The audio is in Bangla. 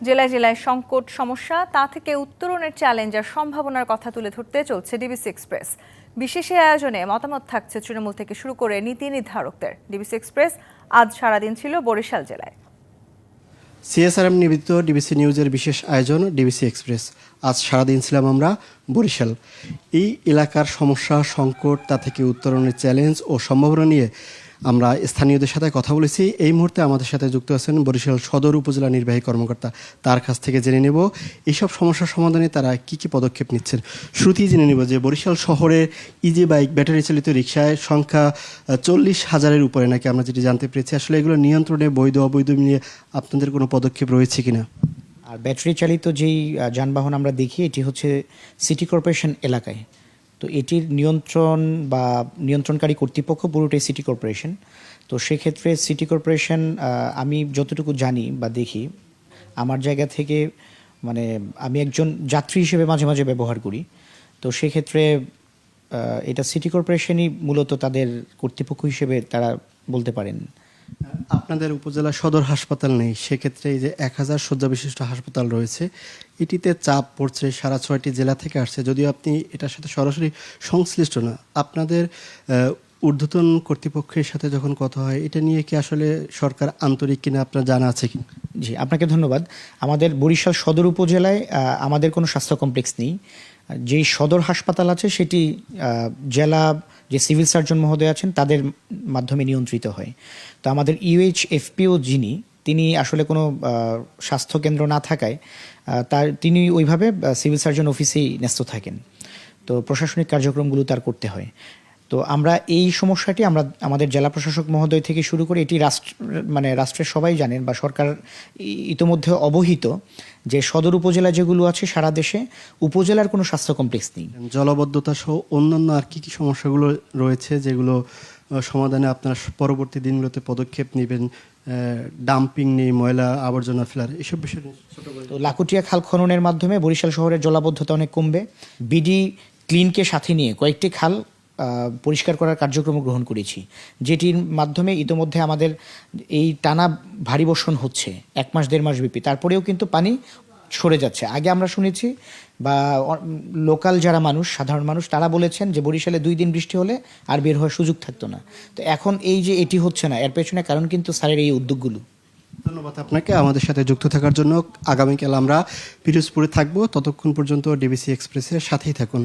জেলায় জেলায় সংকট সমস্যা তা থেকে উত্তরণের চ্যালেঞ্জ আর সম্ভাবনার কথা তুলে ধরতে চলছে ডিবিসি এক্সপ্রেস। বিশেষ এই আয়োজনে মতামত থাকছে তৃণমূল থেকে শুরু করে নীতি নির্ধারকদের। ডিবিসি এক্সপ্রেস আজ সারাদিন ছিল বরিশাল জেলায়। সিএসআরএম নিবেদিত ডিবিসি নিউজের বিশেষ আয়োজন ডিবিসি এক্সপ্রেস। আজ সারাদিন ছিলাম আমরা বরিশাল। এই এলাকার সমস্যা সংকট তা থেকে উত্তরণের চ্যালেঞ্জ ও সম্ভাবনা নিয়ে আমরা স্থানীয়দের সাথে কথা বলেছি। এই মুহূর্তে আমাদের সাথে যুক্ত আছেন বরিশাল সদর উপজেলা নির্বাহী কর্মকর্তা। তার কাছ থেকে জেনে নেব এইসব সমস্যার সমাধানে তারা কি পদক্ষেপ নিচ্ছেন। শুরুতেই জেনে নেব যে বরিশাল শহরে ইজি বাইক ব্যাটারি চালিত রিকশায় সংখ্যা 40,000-এর উপরে নাকি আমরা যেটি জানতে পেরেছি। আসলে এগুলো নিয়ন্ত্রণে বৈধ অবৈধ নিয়ে আপনাদের কোনো পদক্ষেপ রয়েছে কিনা? আর ব্যাটারি চালিত যেই যানবাহন আমরা দেখি এটি হচ্ছে সিটি কর্পোরেশন এলাকায়। তো এটির নিয়ন্ত্রণকারী কর্তৃপক্ষ পুরোটাই সিটি কর্পোরেশন। তো সেক্ষেত্রে সিটি কর্পোরেশন, আমি যতটুকু জানি বা দেখি আমার জায়গা থেকে, মানে আমি একজন যাত্রী হিসেবে মাঝে মাঝে ব্যবহার করি। তো সেক্ষেত্রে এটা সিটি কর্পোরেশনই মূলত তাদের কর্তৃপক্ষ হিসেবে তারা বলতে পারেন। আপনাদের উপজেলা সদর হাসপাতাল নেই, সেক্ষেত্রে এই যে 1000 শয্যা বিশিষ্ট হাসপাতাল রয়েছে, এটিতে চাপ পড়ছে সারা 6টি জেলা থেকে আসছে। যদিও আপনি এটার সাথে সরাসরি সংশ্লিষ্ট না, আপনাদের ঊর্ধ্বতন কর্তৃপক্ষের সাথে যখন কথা হয় এটা নিয়ে কি আসলে সরকার আন্তরিক কিনা আপনার জানা আছে কি? জি, আপনাকে ধন্যবাদ। আমাদের বরিশাল সদর উপজেলায় আমাদের কোনো স্বাস্থ্য কমপ্লেক্স নেই। যেই সদর হাসপাতাল আছে সেটি জেলা যে সিভিল সার্জন মহোদয় আছেন তাদের মাধ্যমে নিয়ন্ত্রিত হয়। তো আমাদের ইউএইচএফপিও তিনি আসলে কোনো স্বাস্থ্যকেন্দ্র না থাকায় তিনি ওইভাবে সিভিল সার্জন অফিসেই ন্যস্ত থাকেন। তো প্রশাসনিক কার্যক্রমগুলো তার করতে হয়। তো আমরা এই সমস্যাটি আমাদের জেলা প্রশাসক মহোদয় থেকে শুরু করে এটি রাষ্ট্রের সবাই জানেন বা সরকার ইতোমধ্যে অবহিত যে সদর উপজেলা যেগুলো আছে সারা দেশে উপজেলার কোনো স্বাস্থ্য কমপ্লেক্স নেই। জলাবদ্ধতা সহ অন্যান্য আর কি সমস্যাগুলো রয়েছে যেগুলো সমাধানে আপনারা পরবর্তী দিনগুলোতে পদক্ষেপ নেবেন? ডাম্পিং নেই, ময়লা আবর্জনা ফেলার এসব বিষয়। তো লাকুটিয়া খাল খননের মাধ্যমে বরিশাল শহরের জলাবদ্ধতা অনেক কমবে। বিডি ক্লিনকে সাথে নিয়ে কয়েকটি খাল পরিষ্কার করার কার্যক্রম গ্রহণ করেছি, যেটির মাধ্যমে ইতোমধ্যে আমাদের এই টানা ভারী বর্ষণ হচ্ছে 1 মাস 1.5 মাস ব্যাপী, তারপরেও কিন্তু পানি সরে যাচ্ছে। আগে আমরা শুনেছি বা লোকাল যারা মানুষ, সাধারণ মানুষ, তারা বলেছেন যে বরিশালে 2 দিন বৃষ্টি হলে আর বের হওয়ার সুযোগ থাকতো না। তো এখন এই যে এটি হচ্ছে না, এর পেছনে কারণ কিন্তু স্যারের এই উদ্যোগগুলো। ধন্যবাদ আপনাকে আমাদের সাথে যুক্ত থাকার জন্য। আগামীকাল আমরা পিরোজপুরে থাকবো, ততক্ষণ পর্যন্ত ডিবিসি এক্সপ্রেসের সাথেই থাকুন।